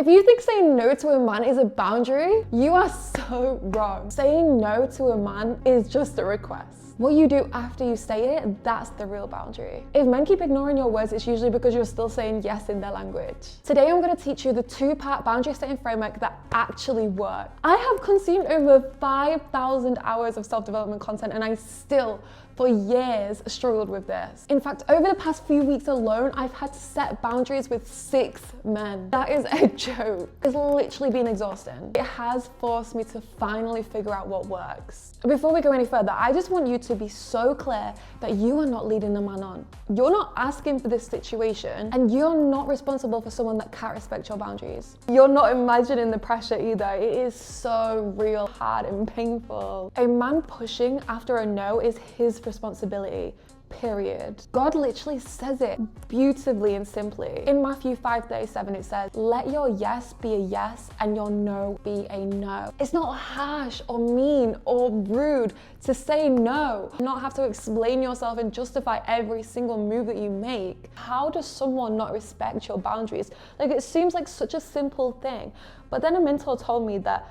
If you think saying no to a man is a boundary, you are so wrong. Saying no to a man is just a request. What you do after you say it, that's the real boundary. If men keep ignoring your words, it's usually because you're still saying yes in their language. Today, I'm going to teach you the 2-part boundary setting framework that actually work. I have consumed over 5,000 hours of self-development content, and I still, for years, struggled with this. In fact, over the past few weeks alone, I've had to set boundaries with 6 men. That is a joke. It's literally been exhausting. It has forced me to finally figure out what works. Before we go any further, I just want you to be so clear that you are not leading the man on. You're not asking for this situation, and you're not responsible for someone that can't respect your boundaries. You're not imagining the pressure either. It is so real, hard, and painful. A man pushing after a no is his responsibility. Period. God literally says it beautifully and simply. In Matthew 5:37, it says, "Let your yes be a yes and your no be a no." It's not harsh or mean or rude to say no. Not have to explain yourself and justify every single move that you make. How does someone not respect your boundaries? Like, it seems like such a simple thing. But then a mentor told me that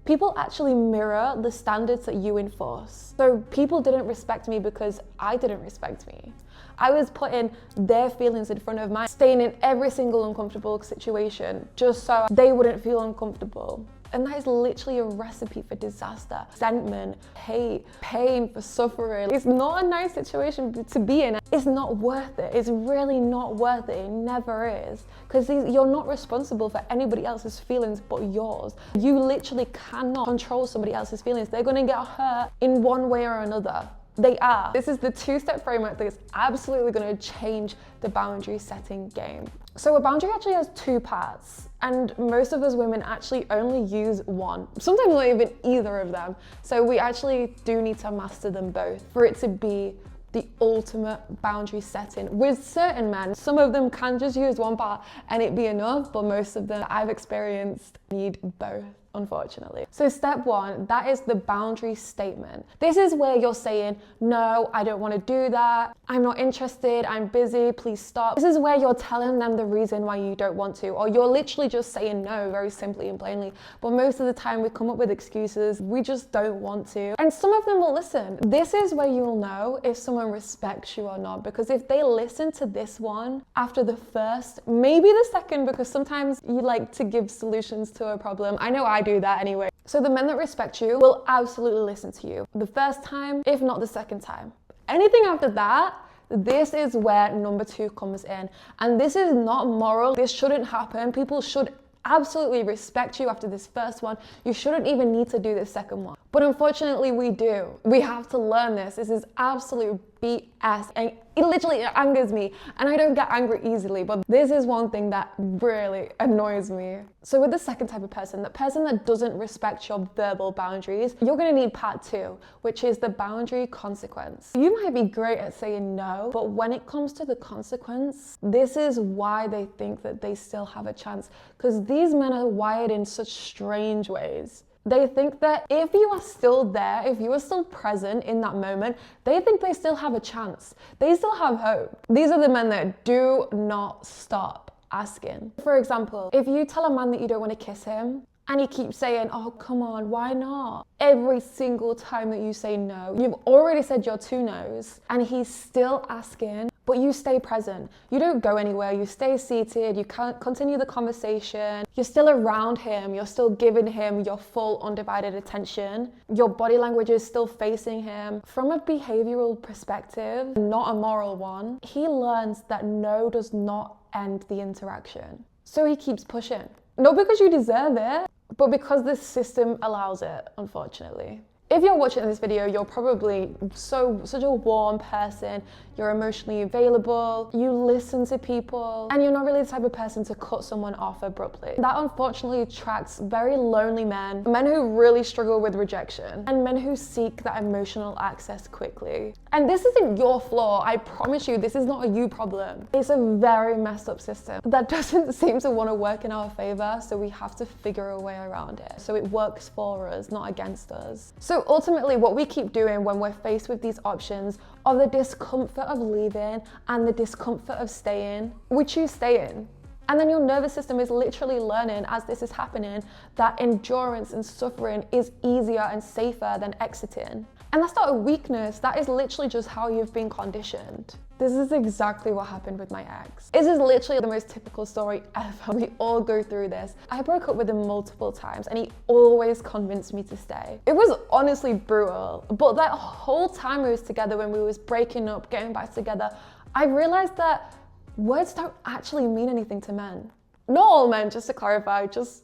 people actually mirror the standards that you enforce. So people didn't respect me because I didn't respect me. I was putting their feelings in front of mine, staying in every single uncomfortable situation just so they wouldn't feel uncomfortable. And that is literally a recipe for disaster, resentment, hate, pain, for suffering. It's not a nice situation to be in. It's not worth it. It's really not worth it. It never is. Because you're not responsible for anybody else's feelings but yours. You literally cannot control somebody else's feelings. They're gonna get hurt in one way or another. They are. This is the 2-step framework that is absolutely going to change the boundary setting game. So a boundary actually has 2 parts, and most of us women actually only use one, sometimes not even either of them. So we actually do need to master them both for it to be the ultimate boundary setting. With certain men, some of them can just use one part and it be enough, but most of them I've experienced need both, unfortunately. So step 1, that is the boundary statement. This is where you're saying, no, I don't want to do that. I'm not interested. I'm busy. Please stop. This is where you're telling them the reason why you don't want to, or you're literally just saying no very simply and plainly. But most of the time we come up with excuses. We just don't want to. And some of them will listen. This is where you'll know if someone respects you or not, because if they listen to this one after the first, maybe the second, because sometimes you like to give solutions to a problem. I know I do that anyway. So the men that respect you will absolutely listen to you the first time, if not the second time. Anything after that, this is where number 2 comes in. And this is not moral. This shouldn't happen. People should absolutely respect you after this first one. You shouldn't even need to do this second one. But unfortunately we do. We have to learn this. This is absolute BS, and it literally angers me, and I don't get angry easily, but this is one thing that really annoys me. So with the second type of person, the person that doesn't respect your verbal boundaries, you're gonna need part 2, which is the boundary consequence. You might be great at saying no, but when it comes to the consequence, this is why they think that they still have a chance, because these men are wired in such strange ways. They think that if you are still there, if you are still present in that moment, they think they still have a chance. They still have hope. These are the men that do not stop asking. For example, if you tell a man that you don't want to kiss him, and he keeps saying, oh, come on, why not? Every single time that you say no, you've already said your 2 no's, and he's still asking, but you stay present. You don't go anywhere, you stay seated, you can't continue the conversation, you're still around him, you're still giving him your full undivided attention, your body language is still facing him. From a behavioral perspective, not a moral one, he learns that no does not end the interaction. So he keeps pushing. Not because you deserve it, but because this system allows it, unfortunately. If you're watching this video, you're probably such a warm person, you're emotionally available, you listen to people, and you're not really the type of person to cut someone off abruptly. That unfortunately attracts very lonely men who really struggle with rejection, and men who seek that emotional access quickly. And this isn't your flaw, I promise you, this is not a you problem. It's a very messed up system that doesn't seem to want to work in our favor, so we have to figure a way around it. So it works for us, not against us. So ultimately, what we keep doing when we're faced with these options of the discomfort of leaving and the discomfort of staying, we choose staying. And then your nervous system is literally learning as this is happening that endurance and suffering is easier and safer than exiting. And that's not a weakness, that is literally just how you've been conditioned. This is exactly what happened with my ex. This is literally the most typical story ever. We all go through this. I broke up with him multiple times and he always convinced me to stay. It was honestly brutal, but that whole time we was together, when we was breaking up, getting back together, I realized that words don't actually mean anything to men. Not all men, just to clarify, just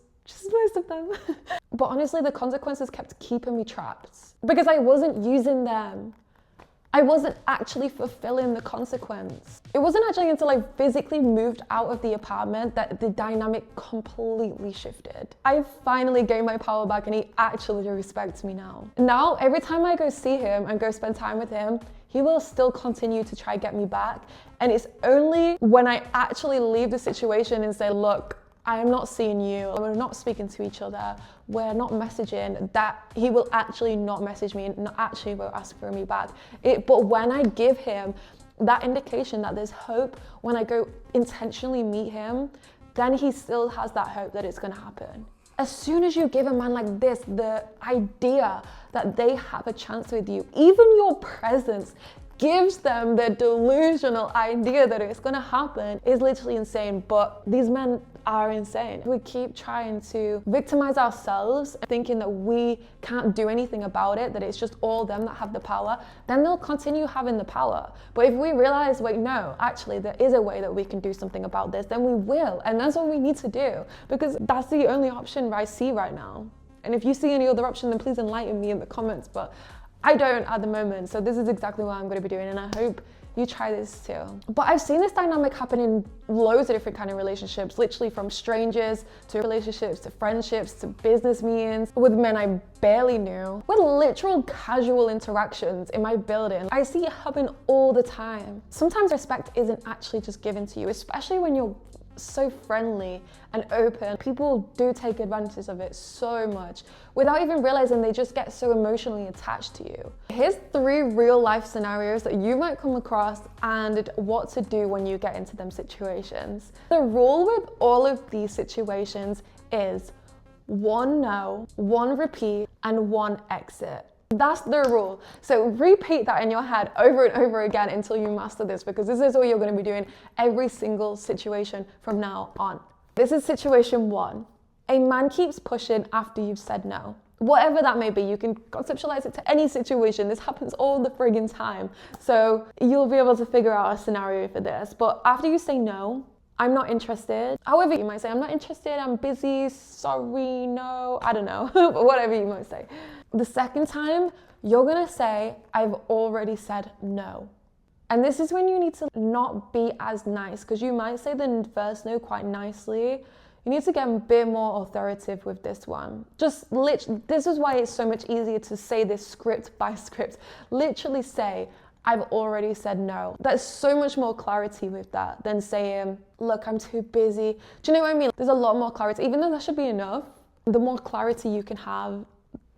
most of them. But honestly, the consequences kept keeping me trapped because I wasn't using them. I wasn't actually fulfilling the consequence. It wasn't actually until I physically moved out of the apartment that the dynamic completely shifted. I finally gained my power back and he actually respects me now. Now, every time I go see him and go spend time with him, he will still continue to try to get me back. And it's only when I actually leave the situation and say, look, I am not seeing you, we're not speaking to each other, we're not messaging, that he will actually not message me and actually will ask for me back. But when I give him that indication that there's hope, when I go intentionally meet him, then he still has that hope that it's gonna happen. As soon as you give a man like this the idea that they have a chance with you, even your presence gives them the delusional idea that it's gonna happen, is literally insane. But these men are insane. We keep trying to victimize ourselves, thinking that we can't do anything about it, that it's just all them that have the power, then they'll continue having the power. But if we realize, wait, no, actually there is a way that we can do something about this, then we will. And that's what we need to do, because that's the only option I see right now. And if you see any other option, then please enlighten me in the comments. But I don't at the moment, so this is exactly what I'm going to be doing, and I hope you try this too. But I've seen this dynamic happen in loads of different kind of relationships, literally from strangers to relationships to friendships to business meetings, with men I barely knew, with literal casual interactions in my building. I see it happen all the time. Sometimes respect isn't actually just given to you, especially when you're so friendly and open. People do take advantage of it so much without even realizing. They just get so emotionally attached to you. Here's 3 real life scenarios that you might come across and what to do when you get into them situations. The rule with all of these situations is 1 no, 1 repeat, and 1 exit. That's the rule. So repeat that in your head over and over again until you master this, because this is what you're going to be doing every single situation from now on. This is situation 1. A man keeps pushing after you've said no. Whatever that may be, you can conceptualize it to any situation. This happens all the friggin' time. So you'll be able to figure out a scenario for this. But after you say no, I'm not interested. However, you might say, I'm not interested, I'm busy, sorry, no, I don't know, but whatever you might say. The second time, you're gonna say, I've already said no. And this is when you need to not be as nice, because you might say the first no quite nicely. You need to get a bit more authoritative with this one. Just this is why it's so much easier to say this script by script. Literally say, I've already said no. There's so much more clarity with that than saying, look, I'm too busy. Do you know what I mean? There's a lot more clarity. Even though that should be enough, the more clarity you can have,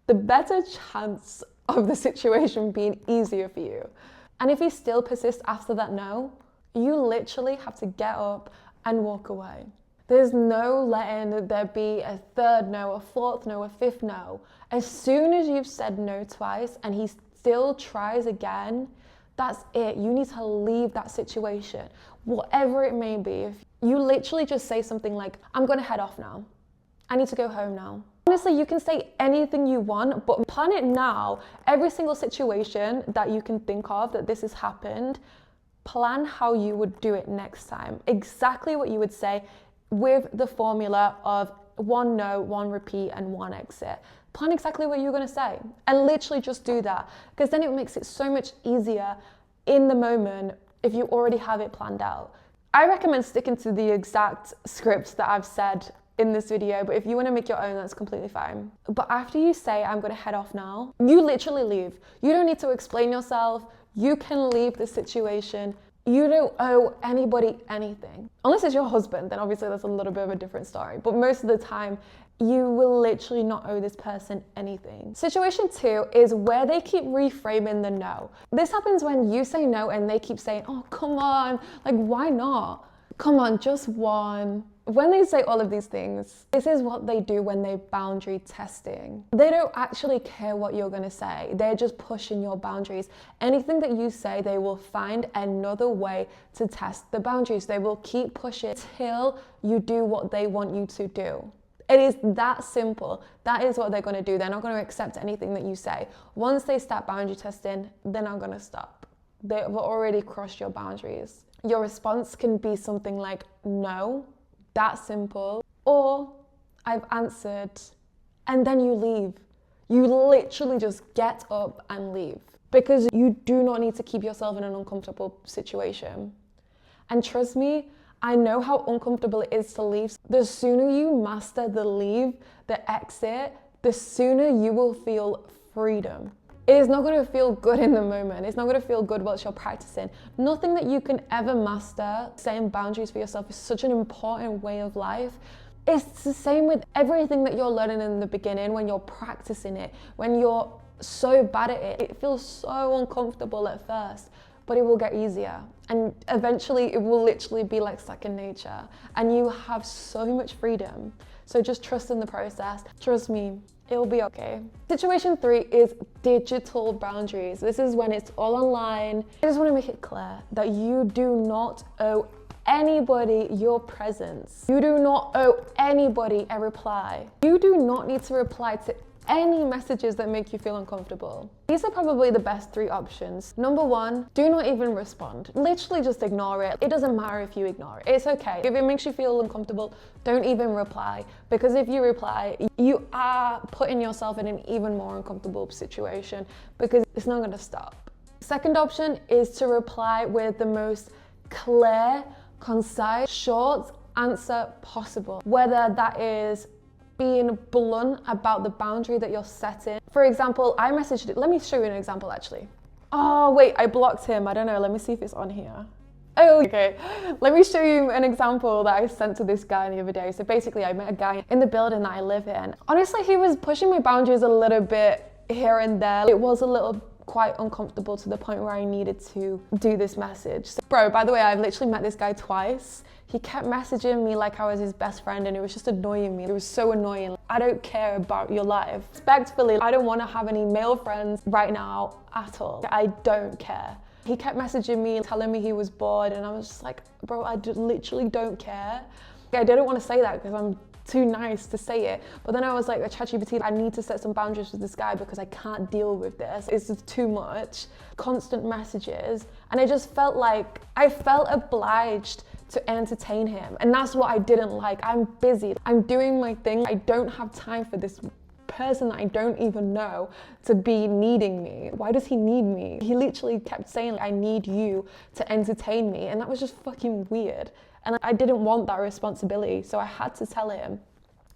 the better chance of the situation being easier for you. And if he still persists after that no, you literally have to get up and walk away. There's no letting there be a 3rd no, a 4th no, a 5th no. As soon as you've said no twice and he still tries again, that's it. You need to leave that situation, whatever it may be. If you literally just say something like, I'm gonna head off now. I need to go home now. Honestly, you can say anything you want, but plan it now. Every single situation that you can think of that this has happened, plan how you would do it next time. Exactly what you would say with the formula of 1 no, 1 repeat, and 1 exit. Plan exactly what you're gonna say and literally just do that, because then it makes it so much easier in the moment if you already have it planned out. I recommend sticking to the exact script that I've said in this video, but if you want to make your own, that's completely fine. But after you say, I'm going to head off now, you literally leave. You don't need to explain yourself. You can leave the situation. You don't owe anybody anything. Unless it's your husband, then obviously that's a little bit of a different story. But most of the time, you will literally not owe this person anything. Situation 2 is where they keep reframing the no. This happens when you say no and they keep saying, oh, come on, like, why not? Come on, just 1. when they say all of these things, this is what they do when they're boundary testing. They don't actually care what you're going to say. They're just pushing your boundaries. Anything that you say, they will find another way to test the boundaries. They will keep pushing till you do what they want you to do. It is that simple. That is what they're going to do. They're not going to accept anything that you say. Once they start boundary testing, they're not going to stop. They've already crossed your boundaries. Your response can be something like, no, that's simple. Or, I've answered, and then you leave. You literally just get up and leave. Because you do not need to keep yourself in an uncomfortable situation. And trust me, I know how uncomfortable it is to leave. The sooner you master the leave, the exit, the sooner you will feel freedom. It is not going to feel good in the moment. It's not going to feel good whilst you're practicing. Nothing that you can ever master. Setting boundaries for yourself is such an important way of life. It's the same with everything that you're learning in the beginning. When you're practicing it, when you're so bad at it, it feels so uncomfortable at first. But it will get easier, and eventually it will literally be like second nature, and you have so much freedom. So just trust in the process. Trust me, it will be okay. Situation 3 is digital boundaries. This is when it's all online. I just want to make it clear that you do not owe anybody your presence. You do not owe anybody a reply. You do not need to reply to any messages that make you feel uncomfortable. These are probably the best 3 options. Number 1, do not even respond. Literally just ignore it. It doesn't matter if you ignore it. It's okay. If it makes you feel uncomfortable, don't even reply. Because if you reply, you are putting yourself in an even more uncomfortable situation because it's not going to stop. Second option is to reply with the most clear, concise, short answer possible. Whether that is being blunt about the boundary that you're setting. For example, I messaged it. Let me show you an example actually. Oh wait, I blocked him. I don't know. Let me see if it's on here. Oh, okay. Let me show you an example that I sent to this guy the other day. So basically, I met a guy in the building that I live in. Honestly, he was pushing my boundaries a little bit here and there. It was a little quite uncomfortable to the point where I needed to do this message. So, bro, by the way, I've literally met this guy twice. He kept messaging me like I was his best friend, and it was just annoying me. It was so annoying. I don't care about your life. Respectfully, I don't want to have any male friends right now at all. I don't care. He kept messaging me, telling me he was bored, and I was just like, bro, I literally don't care. I didn't want to say that because I'm too nice to say it. But then I was like, ChatGPT, I need to set some boundaries with this guy because I can't deal with this. It's just too much. Constant messages. And I just felt like, I felt obliged to entertain him. And that's what I didn't like. I'm busy. I'm doing my thing. I don't have time for this person that I don't even know to be needing me. Why does he need me? He literally kept saying, like, I need you to entertain me. And that was just fucking weird. And I didn't want that responsibility. So I had to tell him.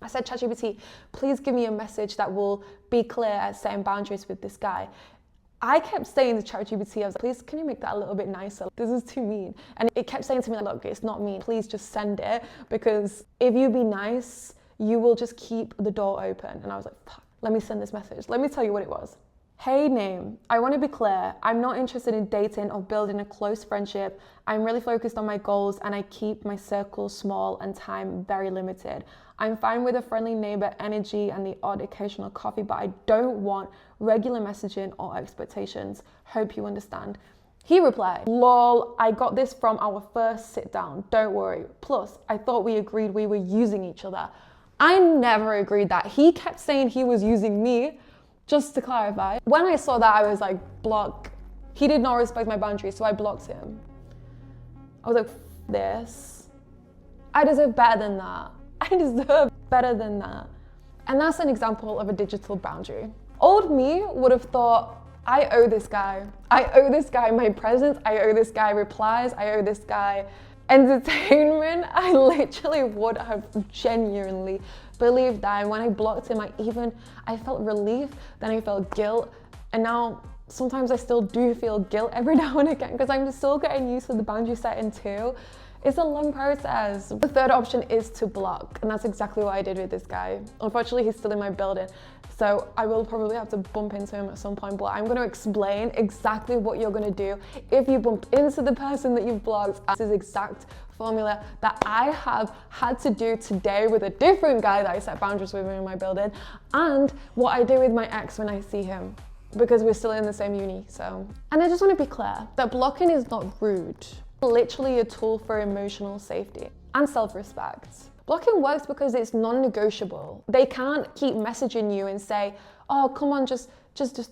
I said, ChatGPT, please give me a message that will be clear at setting boundaries with this guy. I kept saying to ChatGPT, I was like, please, can you make that a little bit nicer? This is too mean. And it kept saying to me, like, look, it's not mean. Please just send it. Because if you be nice, you will just keep the door open. And I was like, fuck, let me send this message. Let me tell you what it was. Hey name, I want to be clear. I'm not interested in dating or building a close friendship. I'm really focused on my goals and I keep my circle small and time very limited. I'm fine with a friendly neighbor energy and the odd occasional coffee, but I don't want regular messaging or expectations. Hope you understand. He replied, lol, I got this from our first sit down. Don't worry. Plus, I thought we agreed we were using each other. I never agreed that. He kept saying he was using me. Just to clarify, when I saw that, I was like, block. He did not respect my boundaries, so I blocked him. I was like, this. I deserve better than that. I deserve better than that. And that's an example of a digital boundary. Old me would have thought, I owe this guy. I owe this guy my presence. I owe this guy replies. I owe this guy entertainment. I literally would have genuinely believed that. And when I blocked him, I felt relief, then I felt guilt. And now sometimes I still do feel guilt every now and again because I'm still getting used to the boundary setting too. It's a long process. The third option is to block. And that's exactly what I did with this guy. Unfortunately, he's still in my building. So I will probably have to bump into him at some point, but I'm going to explain exactly what you're going to do if you bump into the person that you've blocked. This is exact formula that I have had to do today with a different guy that I set boundaries with in my building, and what I do with my ex when I see him, because we're still in the same uni. So, and I just want to be clear that blocking is not rude, literally a tool for emotional safety and self-respect. Blocking works because it's non-negotiable. They can't keep messaging you and say, oh, come on, just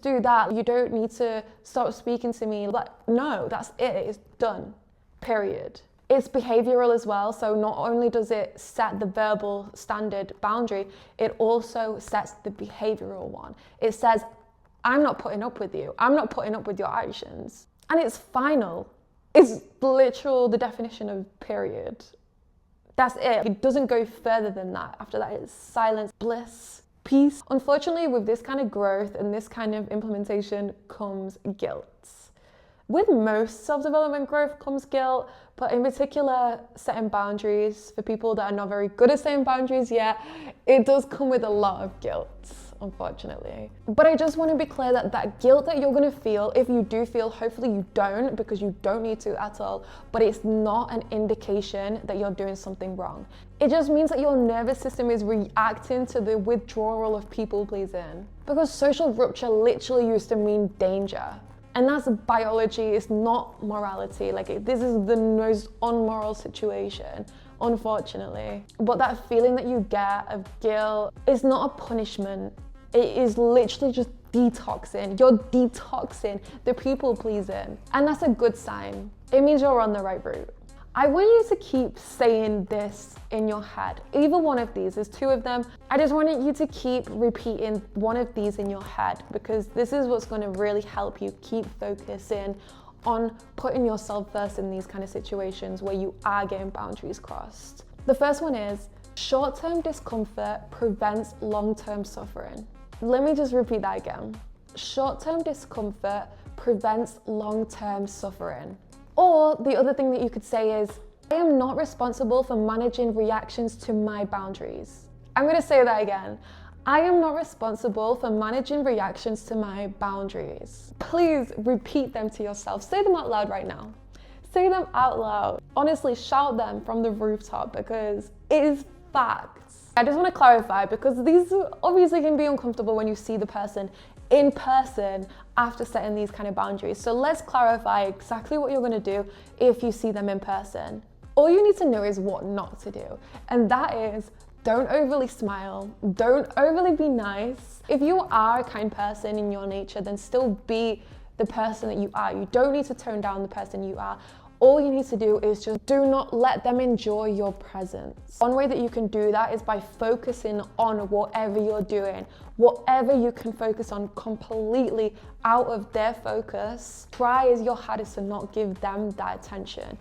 do that. You don't need to stop speaking to me. Like, no, that's it. It's done. Period. It's behavioral as well. So not only does it set the verbal standard boundary, it also sets the behavioral one. It says, I'm not putting up with you. I'm not putting up with your actions. And it's final. It's literal, the definition of period. That's it. It doesn't go further than that. After that, it's silence, bliss, peace. Unfortunately, with this kind of growth and this kind of implementation comes guilt. With most self-development growth comes guilt, but in particular, setting boundaries for people that are not very good at setting boundaries yet, it does come with a lot of guilt, unfortunately. But I just want to be clear that that guilt that you're going to feel, if you do feel, hopefully you don't, because you don't need to at all, but it's not an indication that you're doing something wrong. It just means that your nervous system is reacting to the withdrawal of people pleasing. Because social rupture literally used to mean danger. And that's biology, it's not morality. Like, this is the most unmoral situation, unfortunately. But that feeling that you get of guilt is not a punishment. It is literally just detoxing. You're detoxing the people pleasing. And that's a good sign. It means you're on the right route. I want you to keep saying this in your head. Either one of these, there's two of them. I just want you to keep repeating one of these in your head, because this is what's going to really help you keep focusing on putting yourself first in these kind of situations where you are getting boundaries crossed. The first one is, short-term discomfort prevents long-term suffering. Let me just repeat that again. Short-term discomfort prevents long-term suffering. Or the other thing that you could say is, I am not responsible for managing reactions to my boundaries. I'm going to say that again. I am not responsible for managing reactions to my boundaries. Please repeat them to yourself. Say them out loud right now. Say them out loud. Honestly, shout them from the rooftop, because it is facts. I just want to clarify, because these obviously can be uncomfortable when you see the person in person after setting these kind of boundaries. So let's clarify exactly what you're going to do if you see them in person. All you need to know is what not to do. And that is, don't overly smile. Don't overly be nice. If you are a kind person in your nature, then still be the person that you are. You don't need to tone down the person you are. All you need to do is just do not let them enjoy your presence. One way that you can do that is by focusing on whatever you're doing. Whatever you can focus on completely out of their focus, try as your hardest to not give them that attention.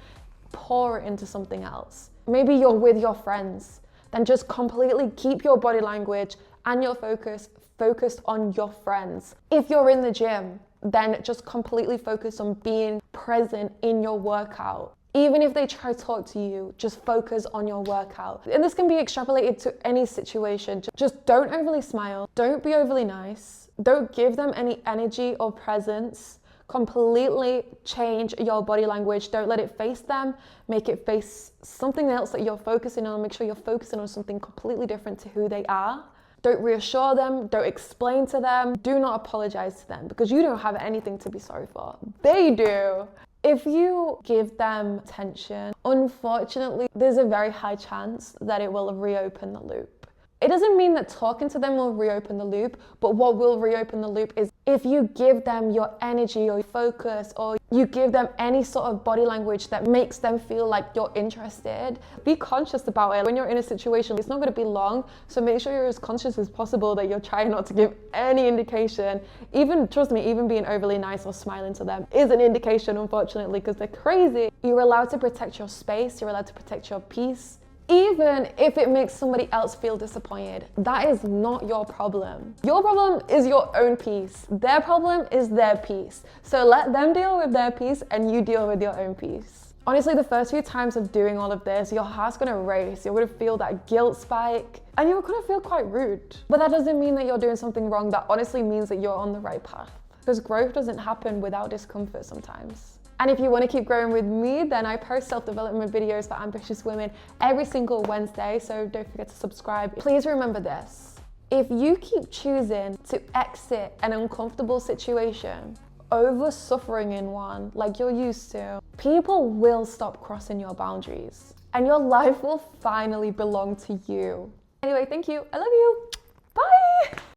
Pour it into something else. Maybe you're with your friends, then just completely keep your body language and your focus focused on your friends. If you're in the gym, then just completely focus on being present in your workout. Even if they try to talk to you, just focus on your workout. And this can be extrapolated to any situation. Just don't overly smile. Don't be overly nice. Don't give them any energy or presence. Completely change your body language. Don't let it face them. Make it face something else that you're focusing on. Make sure you're focusing on something completely different to who they are. Don't reassure them, don't explain to them, do not apologize to them, because you don't have anything to be sorry for. They do. If you give them attention, unfortunately, there's a very high chance that it will reopen the loop. It doesn't mean that talking to them will reopen the loop, but what will reopen the loop is if you give them your energy or your focus, or you give them any sort of body language that makes them feel like you're interested. Be conscious about it. When you're in a situation, it's not going to be long, so make sure you're as conscious as possible that you're trying not to give any indication. Even, trust me, even being overly nice or smiling to them is an indication, unfortunately, because they're crazy. You're allowed to protect your space, you're allowed to protect your peace. Even if it makes somebody else feel disappointed, that is not your problem. Your problem is your own peace. Their problem is their peace. So let them deal with their peace and you deal with your own peace. Honestly, the first few times of doing all of this, your heart's gonna race. You're gonna feel that guilt spike and you're gonna feel quite rude. But that doesn't mean that you're doing something wrong. That honestly means that you're on the right path. Because growth doesn't happen without discomfort sometimes. And if you want to keep growing with me, then I post self-development videos for ambitious women every single Wednesday, so don't forget to subscribe. Please remember this. If you keep choosing to exit an uncomfortable situation over suffering in one like you're used to, people will stop crossing your boundaries and your life will finally belong to you. Anyway, thank you. I love you. Bye.